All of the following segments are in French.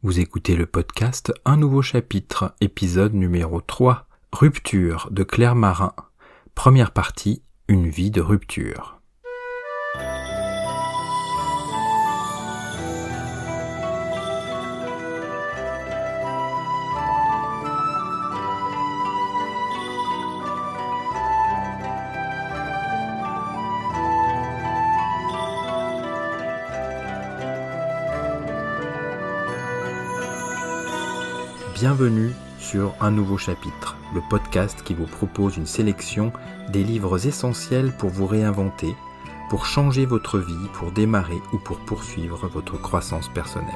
Vous écoutez le podcast Un nouveau chapitre, épisode numéro 3, Rupture de Claire Marin. Première partie, une vie de rupture. Bienvenue sur Un nouveau chapitre, le podcast qui vous propose une sélection des livres essentiels pour vous réinventer, pour changer votre vie, pour démarrer ou pour poursuivre votre croissance personnelle.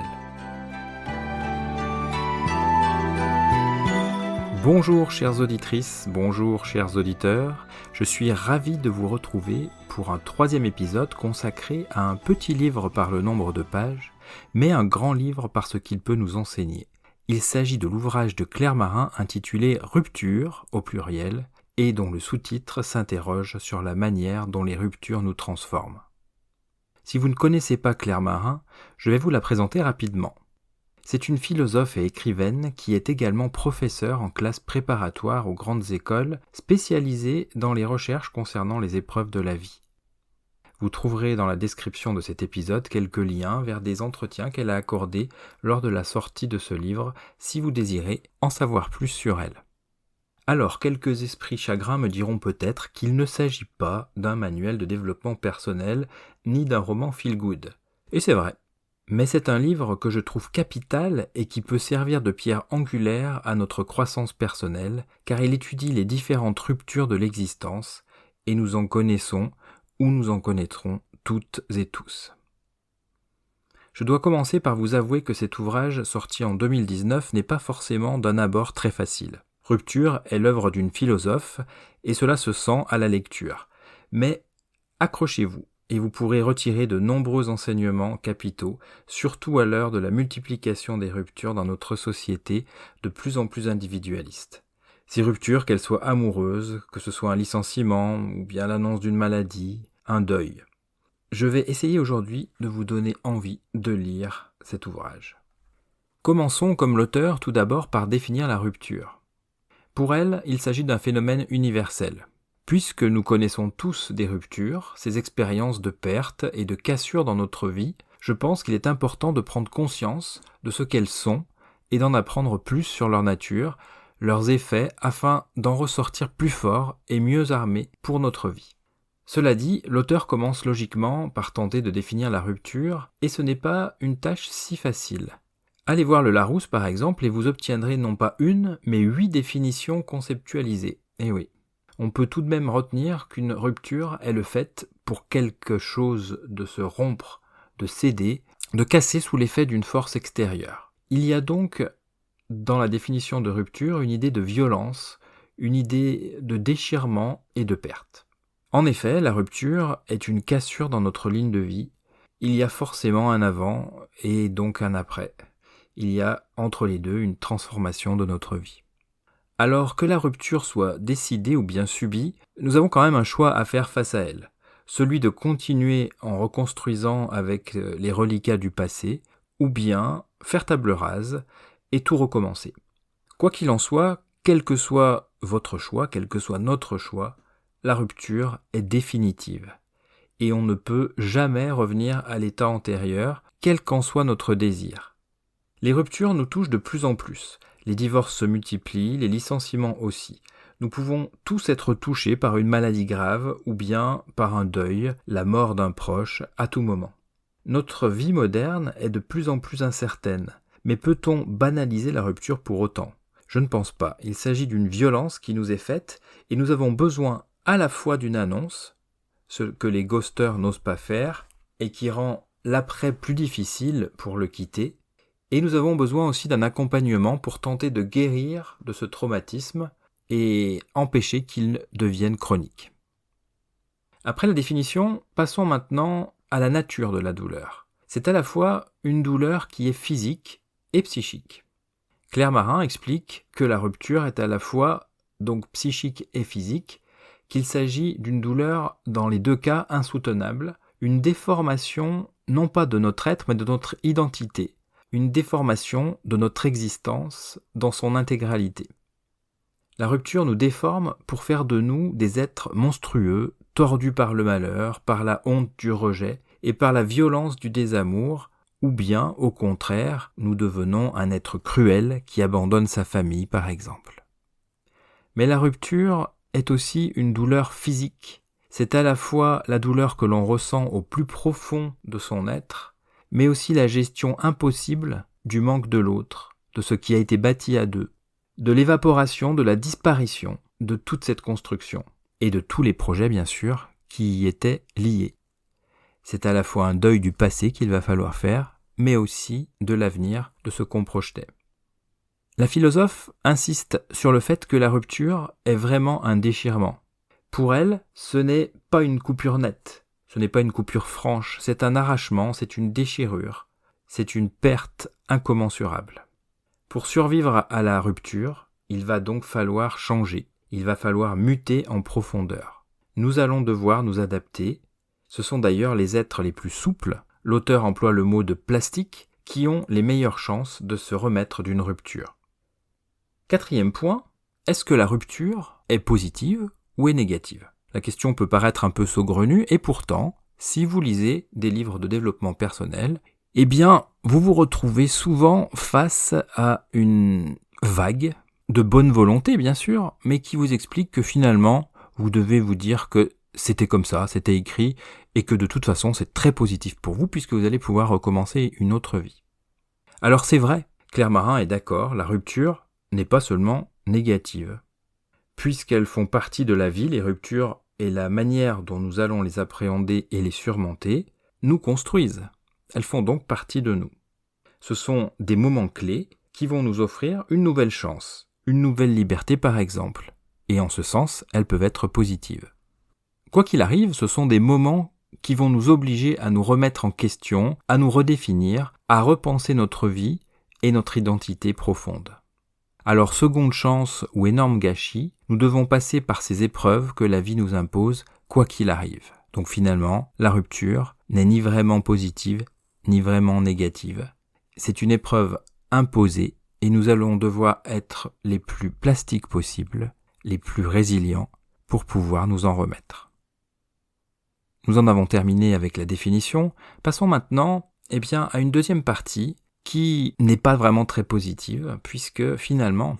Bonjour chères auditrices, bonjour chers auditeurs, je suis ravi de vous retrouver pour un troisième épisode consacré à un petit livre par le nombre de pages, mais un grand livre par ce qu'il peut nous enseigner. Il s'agit de l'ouvrage de Claire Marin intitulé « Rupture » au pluriel et dont le sous-titre s'interroge sur la manière dont les ruptures nous transforment. Si vous ne connaissez pas Claire Marin, je vais vous la présenter rapidement. C'est une philosophe et écrivaine qui est également professeure en classe préparatoire aux grandes écoles, spécialisée dans les recherches concernant les épreuves de la vie. Vous trouverez dans la description de cet épisode quelques liens vers des entretiens qu'elle a accordés lors de la sortie de ce livre, si vous désirez en savoir plus sur elle. Alors, quelques esprits chagrins me diront peut-être qu'il ne s'agit pas d'un manuel de développement personnel, ni d'un roman feel-good. Et c'est vrai. Mais c'est un livre que je trouve capital et qui peut servir de pierre angulaire à notre croissance personnelle, car il étudie les différentes ruptures de l'existence, et nous en connaissons, ou nous en connaîtrons toutes et tous. Je dois commencer par vous avouer que cet ouvrage, sorti en 2019, n'est pas forcément d'un abord très facile. Rupture est l'œuvre d'une philosophe, et cela se sent à la lecture. Mais accrochez-vous, et vous pourrez retirer de nombreux enseignements capitaux, surtout à l'heure de la multiplication des ruptures dans notre société de plus en plus individualiste. Ces ruptures, qu'elles soient amoureuses, que ce soit un licenciement, ou bien l'annonce d'une maladie, un deuil. Je vais essayer aujourd'hui de vous donner envie de lire cet ouvrage. Commençons comme l'auteur tout d'abord par définir la rupture. Pour elle, il s'agit d'un phénomène universel. Puisque nous connaissons tous des ruptures, ces expériences de perte et de cassure dans notre vie, je pense qu'il est important de prendre conscience de ce qu'elles sont et d'en apprendre plus sur leur nature, leurs effets, afin d'en ressortir plus fort et mieux armé pour notre vie. Cela dit, l'auteur commence logiquement par tenter de définir la rupture, et ce n'est pas une tâche si facile. Allez voir le Larousse par exemple, et vous obtiendrez non pas une, mais 8 définitions conceptualisées. Et oui, on peut tout de même retenir qu'une rupture est le fait pour quelque chose de se rompre, de céder, de casser sous l'effet d'une force extérieure. Il y a donc dans la définition de rupture une idée de violence, une idée de déchirement et de perte. En effet, la rupture est une cassure dans notre ligne de vie. Il y a forcément un avant et donc un après. Il y a entre les deux une transformation de notre vie. Alors que la rupture soit décidée ou bien subie, nous avons quand même un choix à faire face à elle. Celui de continuer en reconstruisant avec les reliquats du passé, ou bien faire table rase et tout recommencer. Quoi qu'il en soit, quel que soit votre choix, quel que soit notre choix, la rupture est définitive. Et on ne peut jamais revenir à l'état antérieur, quel qu'en soit notre désir. Les ruptures nous touchent de plus en plus. Les divorces se multiplient, les licenciements aussi. Nous pouvons tous être touchés par une maladie grave ou bien par un deuil, la mort d'un proche, à tout moment. Notre vie moderne est de plus en plus incertaine. Mais peut-on banaliser la rupture pour autant ? Je ne pense pas. Il s'agit d'une violence qui nous est faite et nous avons besoin à la fois d'une annonce, ce que les ghosters n'osent pas faire et qui rend l'après plus difficile pour le quitter, et nous avons besoin aussi d'un accompagnement pour tenter de guérir de ce traumatisme et empêcher qu'il devienne chronique. Après la définition, passons maintenant à la nature de la douleur. C'est à la fois une douleur qui est physique et psychique. Claire Marin explique que la rupture est à la fois donc psychique et physique, qu'il s'agit d'une douleur dans les deux cas insoutenable, une déformation non pas de notre être mais de notre identité, une déformation de notre existence dans son intégralité. La rupture nous déforme pour faire de nous des êtres monstrueux, tordus par le malheur, par la honte du rejet et par la violence du désamour, ou bien, au contraire, nous devenons un être cruel qui abandonne sa famille, par exemple. Mais la rupture est aussi une douleur physique. C'est à la fois la douleur que l'on ressent au plus profond de son être, mais aussi la gestion impossible du manque de l'autre, de ce qui a été bâti à deux, de l'évaporation, de la disparition de toute cette construction, et de tous les projets, bien sûr, qui y étaient liés. C'est à la fois un deuil du passé qu'il va falloir faire, mais aussi de l'avenir, de ce qu'on projetait. La philosophe insiste sur le fait que la rupture est vraiment un déchirement. Pour elle, ce n'est pas une coupure nette, ce n'est pas une coupure franche, c'est un arrachement, c'est une déchirure, c'est une perte incommensurable. Pour survivre à la rupture, il va donc falloir changer, il va falloir muter en profondeur. Nous allons devoir nous adapter. Ce sont d'ailleurs les êtres les plus souples, l'auteur emploie le mot de plastique, qui ont les meilleures chances de se remettre d'une rupture. Quatrième point, est-ce que la rupture est positive ou est négative ? La question peut paraître un peu saugrenue et pourtant, si vous lisez des livres de développement personnel, eh bien, vous vous retrouvez souvent face à une vague de bonne volonté, bien sûr, mais qui vous explique que finalement, vous devez vous dire que c'était comme ça, c'était écrit, et que de toute façon, c'est très positif pour vous, puisque vous allez pouvoir recommencer une autre vie. Alors c'est vrai, Claire Marin est d'accord, la rupture n'est pas seulement négative. Puisqu'elles font partie de la vie, les ruptures et la manière dont nous allons les appréhender et les surmonter, nous construisent. Elles font donc partie de nous. Ce sont des moments clés qui vont nous offrir une nouvelle chance, une nouvelle liberté par exemple, et en ce sens, elles peuvent être positives. Quoi qu'il arrive, ce sont des moments qui vont nous obliger à nous remettre en question, à nous redéfinir, à repenser notre vie et notre identité profonde. Alors, seconde chance ou énorme gâchis, nous devons passer par ces épreuves que la vie nous impose, quoi qu'il arrive. Donc finalement, la rupture n'est ni vraiment positive, ni vraiment négative. C'est une épreuve imposée et nous allons devoir être les plus plastiques possibles, les plus résilients pour pouvoir nous en remettre. Nous en avons terminé avec la définition. Passons maintenant à une deuxième partie qui n'est pas vraiment très positive, puisque finalement,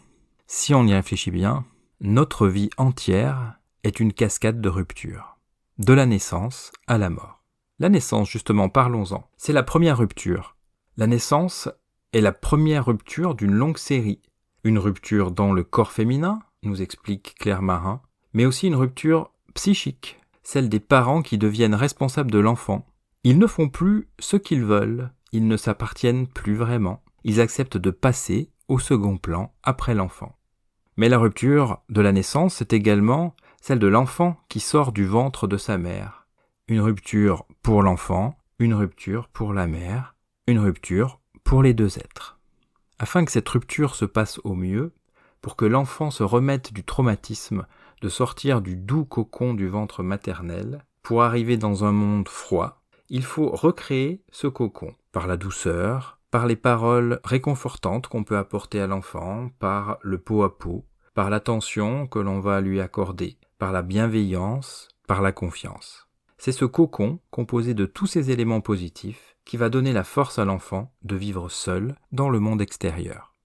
si on y réfléchit bien, notre vie entière est une cascade de ruptures, de la naissance à la mort. La naissance, justement, parlons-en, c'est la première rupture. La naissance est la première rupture d'une longue série. Une rupture dans le corps féminin, nous explique Claire Marin, mais aussi une rupture psychique, celle des parents qui deviennent responsables de l'enfant. Ils ne font plus ce qu'ils veulent, ils ne s'appartiennent plus vraiment. Ils acceptent de passer au second plan après l'enfant. Mais la rupture de la naissance, c'est également celle de l'enfant qui sort du ventre de sa mère. Une rupture pour l'enfant, une rupture pour la mère, une rupture pour les deux êtres. Afin que cette rupture se passe au mieux, pour que l'enfant se remette du traumatisme de sortir du doux cocon du ventre maternel, pour arriver dans un monde froid, il faut recréer ce cocon par la douceur, par les paroles réconfortantes qu'on peut apporter à l'enfant, par le pot à pot, par l'attention que l'on va lui accorder, par la bienveillance, par la confiance. C'est ce cocon, composé de tous ces éléments positifs, qui va donner la force à l'enfant de vivre seul dans le monde extérieur.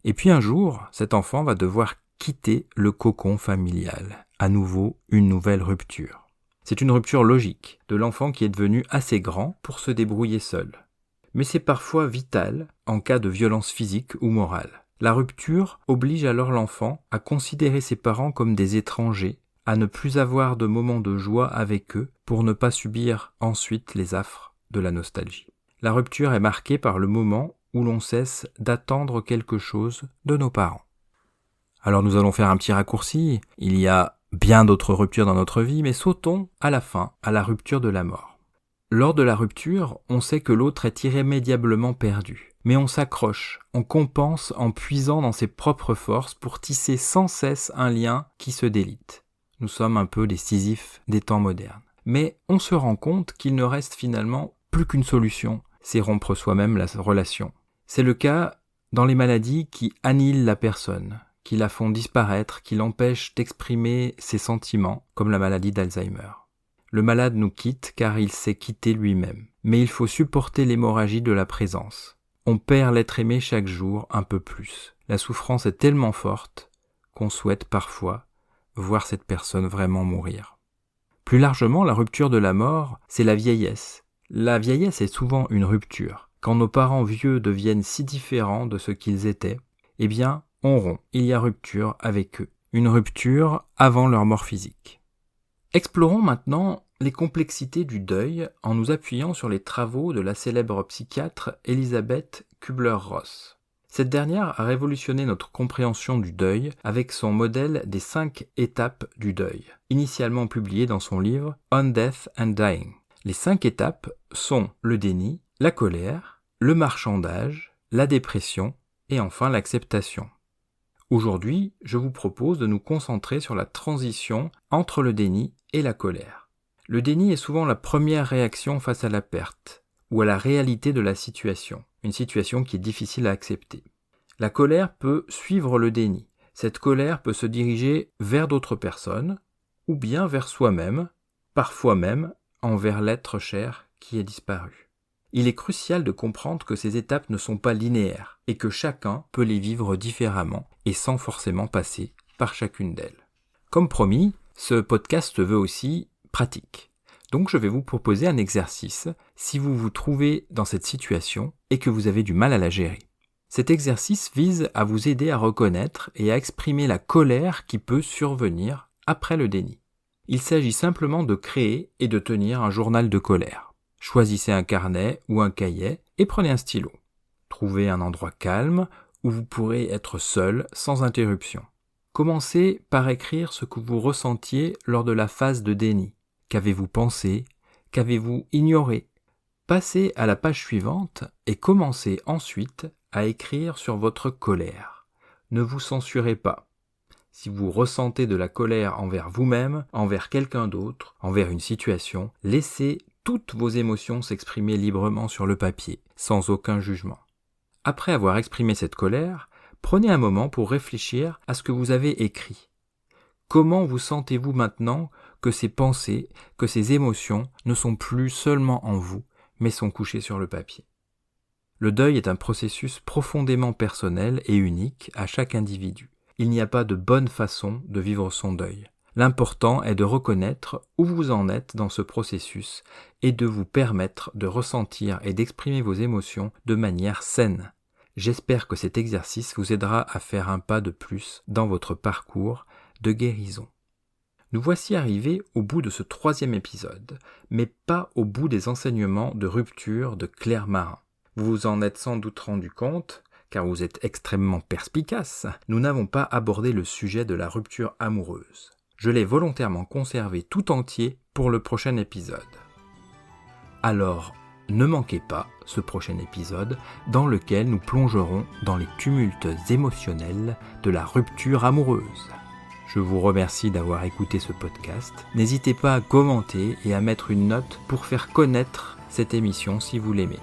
Et puis un jour, cet enfant va devoir quitter le cocon familial, à nouveau une nouvelle rupture. C'est une rupture logique de l'enfant qui est devenu assez grand pour se débrouiller seul. Mais c'est parfois vital en cas de violence physique ou morale. La rupture oblige alors l'enfant à considérer ses parents comme des étrangers, à ne plus avoir de moments de joie avec eux pour ne pas subir ensuite les affres de la nostalgie. La rupture est marquée par le moment où l'on cesse d'attendre quelque chose de nos parents. Alors nous allons faire un petit raccourci, il y a bien d'autres ruptures dans notre vie, mais sautons à la fin, à la rupture de la mort. Lors de la rupture, on sait que l'autre est irrémédiablement perdu, mais on s'accroche, on compense en puisant dans ses propres forces pour tisser sans cesse un lien qui se délite. Nous sommes un peu les Sisyphes des temps modernes. Mais on se rend compte qu'il ne reste finalement plus qu'une solution, c'est rompre soi-même la relation. C'est le cas dans les maladies qui annihilent la personne, qui la font disparaître, qui l'empêchent d'exprimer ses sentiments, comme la maladie d'Alzheimer. Le malade nous quitte car il s'est quitté lui-même. Mais il faut supporter l'hémorragie de la présence. On perd l'être aimé chaque jour un peu plus. La souffrance est tellement forte qu'on souhaite parfois voir cette personne vraiment mourir. Plus largement, la rupture de la mort, c'est la vieillesse. La vieillesse est souvent une rupture. Quand nos parents vieux deviennent si différents de ce qu'ils étaient, eh bien, on rompt. Il y a rupture avec eux. Une rupture avant leur mort physique. Explorons maintenant les complexités du deuil en nous appuyant sur les travaux de la célèbre psychiatre Elisabeth Kübler-Ross. Cette dernière a révolutionné notre compréhension du deuil avec son modèle des 5 étapes du deuil, initialement publié dans son livre On Death and Dying. Les 5 étapes sont le déni, la colère, le marchandage, la dépression et enfin l'acceptation. Aujourd'hui, je vous propose de nous concentrer sur la transition entre le déni et la colère. Le déni est souvent la première réaction face à la perte ou à la réalité de la situation, une situation qui est difficile à accepter. La colère peut suivre le déni. Cette colère peut se diriger vers d'autres personnes ou bien vers soi-même, parfois même envers l'être cher qui est disparu. Il est crucial de comprendre que ces étapes ne sont pas linéaires et que chacun peut les vivre différemment et sans forcément passer par chacune d'elles. Comme promis, ce podcast veut aussi pratique. Donc je vais vous proposer un exercice si vous vous trouvez dans cette situation et que vous avez du mal à la gérer. Cet exercice vise à vous aider à reconnaître et à exprimer la colère qui peut survenir après le déni. Il s'agit simplement de créer et de tenir un journal de colère. Choisissez un carnet ou un cahier et prenez un stylo. Trouvez un endroit calme où vous pourrez être seul sans interruption. Commencez par écrire ce que vous ressentiez lors de la phase de déni. Qu'avez-vous pensé? Qu'avez-vous ignoré? Passez à la page suivante et commencez ensuite à écrire sur votre colère. Ne vous censurez pas. Si vous ressentez de la colère envers vous-même, envers quelqu'un d'autre, envers une situation, laissez toutes vos émotions s'exprimer librement sur le papier, sans aucun jugement. Après avoir exprimé cette colère, prenez un moment pour réfléchir à ce que vous avez écrit. Comment vous sentez-vous maintenant que ces pensées, que ces émotions ne sont plus seulement en vous, mais sont couchées sur le papier? Le deuil est un processus profondément personnel et unique à chaque individu. Il n'y a pas de bonne façon de vivre son deuil. L'important est de reconnaître où vous en êtes dans ce processus et de vous permettre de ressentir et d'exprimer vos émotions de manière saine. J'espère que cet exercice vous aidera à faire un pas de plus dans votre parcours de guérison. Nous voici arrivés au bout de ce 3e épisode, mais pas au bout des enseignements de rupture de Claire Marin. Vous vous en êtes sans doute rendu compte, car vous êtes extrêmement perspicace, nous n'avons pas abordé le sujet de la rupture amoureuse. Je l'ai volontairement conservé tout entier pour le prochain épisode. Alors, ne manquez pas ce prochain épisode dans lequel nous plongerons dans les tumultes émotionnels de la rupture amoureuse. Je vous remercie d'avoir écouté ce podcast. N'hésitez pas à commenter et à mettre une note pour faire connaître cette émission si vous l'aimez.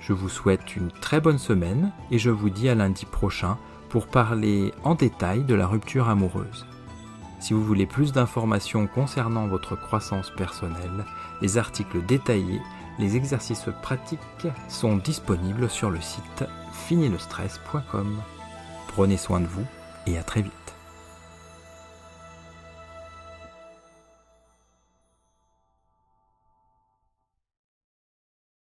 Je vous souhaite une très bonne semaine et je vous dis à lundi prochain pour parler en détail de la rupture amoureuse. Si vous voulez plus d'informations concernant votre croissance personnelle, les articles détaillés, les exercices pratiques sont disponibles sur le site finilestress.com. Prenez soin de vous et à très vite.